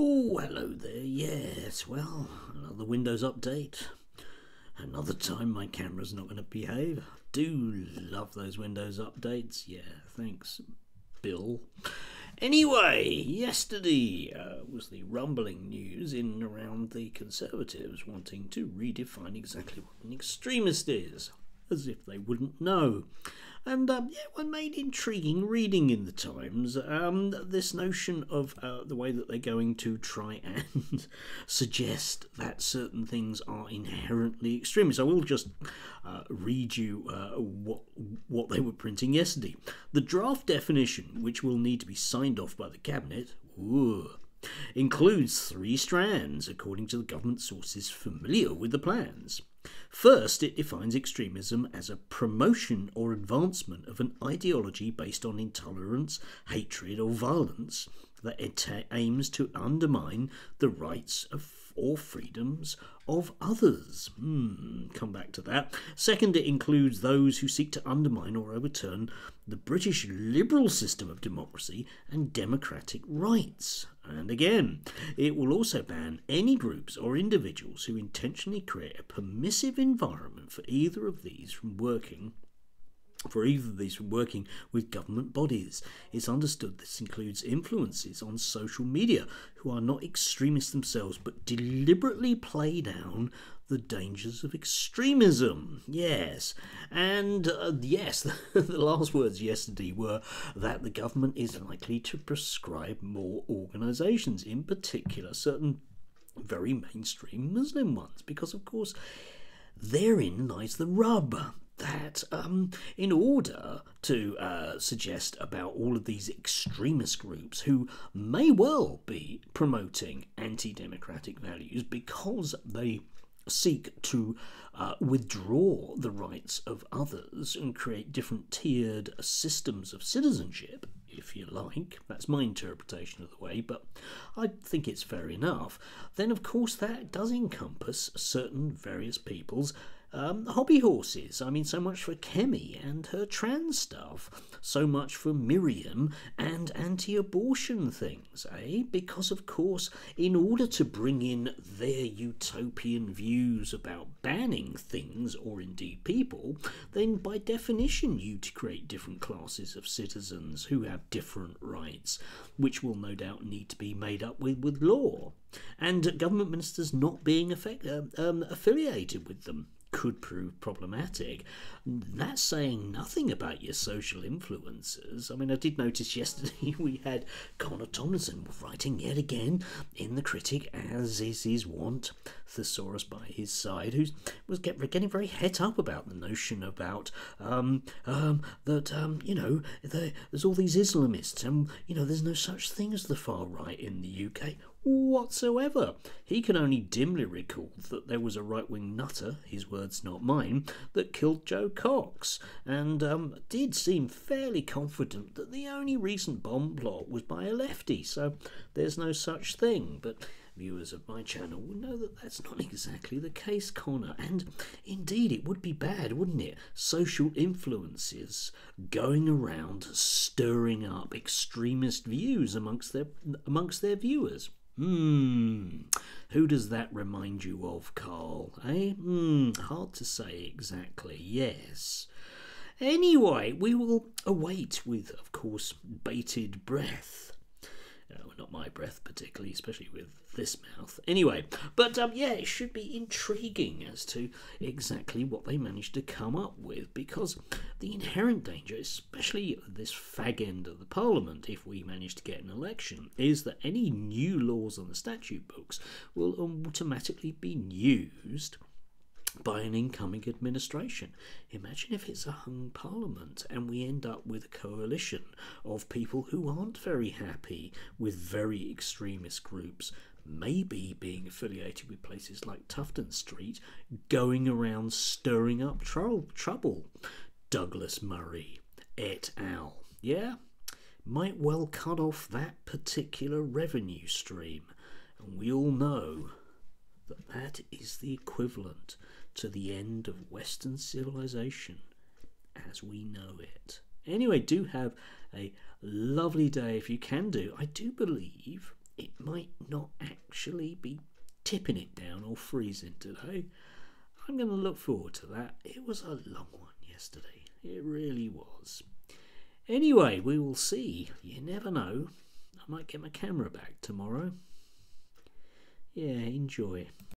Oh, hello there. Yes, well, another Windows update. Another time my camera's not going to behave. Do love those Windows updates. Yeah, thanks, Bill. Anyway, yesterday was the rumbling news in and around the Conservatives wanting to redefine exactly what an extremist is, as if they wouldn't know. And one made intriguing reading in the Times. This notion of the way that they're going to try and suggest that certain things are inherently extremist. I will just read you what they were printing yesterday. The draft definition, which will need to be signed off by the cabinet, includes 3 strands, according to the government sources familiar with the plans. First, it defines extremism as a promotion or advancement of an ideology based on intolerance, hatred, or violence that aims to undermine the rights of or freedoms of others. Come back to that. Second, it includes those who seek to undermine or overturn the British liberal system of democracy and democratic rights. And again, it will also ban any groups or individuals who intentionally create a permissive environment for either of these from working with government bodies. It's understood this includes influences on social media who are not extremists themselves but deliberately play down the dangers of extremism. Yes, and yes, the last words yesterday were that the government is likely to prescribe more organisations, in particular certain very mainstream Muslim ones, because of course therein lies the rub. That in order to suggest about all of these extremist groups who may well be promoting anti-democratic values because they seek to withdraw the rights of others and create different tiered systems of citizenship, if you like, that's my interpretation of the way, but I think it's fair enough, then of course that does encompass certain various people's hobby horses. I mean, so much for Kemi and her trans stuff, so much for Miriam and anti-abortion things, eh? Because of course, in order to bring in their utopian views about banning things, or indeed people, then by definition you create different classes of citizens who have different rights, which will no doubt need to be made up with law. And government ministers not being affiliated with them could prove problematic. That's saying nothing about your social influencers. I mean, I did notice yesterday we had Connor Tomlinson writing yet again in The Critic, as is his wont, thesaurus by his side, who was getting very het up about the notion about there's all these Islamists, and there's no such thing as the far right in the UK whatsoever. He can only dimly recall that there was a right-wing nutter, his words not mine, that killed Joe Cox, and did seem fairly confident that the only recent bomb plot was by a lefty, so there's no such thing. But viewers of my channel will know that that's not exactly the case, Connor, and indeed it would be bad, wouldn't it? Social influences going around stirring up extremist views amongst their viewers. Who does that remind you of, Carl? Eh? Hard to say exactly, yes. Anyway, we will await with, of course, bated breath. Not my breath particularly, especially with this mouth. Anyway, but it should be intriguing as to exactly what they managed to come up with, because the inherent danger, especially at this fag end of the Parliament, if we manage to get an election, is that any new laws on the statute books will automatically be used by an incoming administration. Imagine if it's a hung parliament and we end up with a coalition of people who aren't very happy with very extremist groups, maybe being affiliated with places like Tufton Street, going around stirring up trouble. Douglas Murray et al. Yeah? Might well cut off that particular revenue stream. And we all know that is the equivalent to the end of Western civilization as we know it. Anyway, do have a lovely day if you can do. I do believe it might not actually be tipping it down or freezing today. I'm going to look forward to that. It was a long one yesterday. It really was. Anyway, we will see. You never know. I might get my camera back tomorrow. Yeah, enjoy.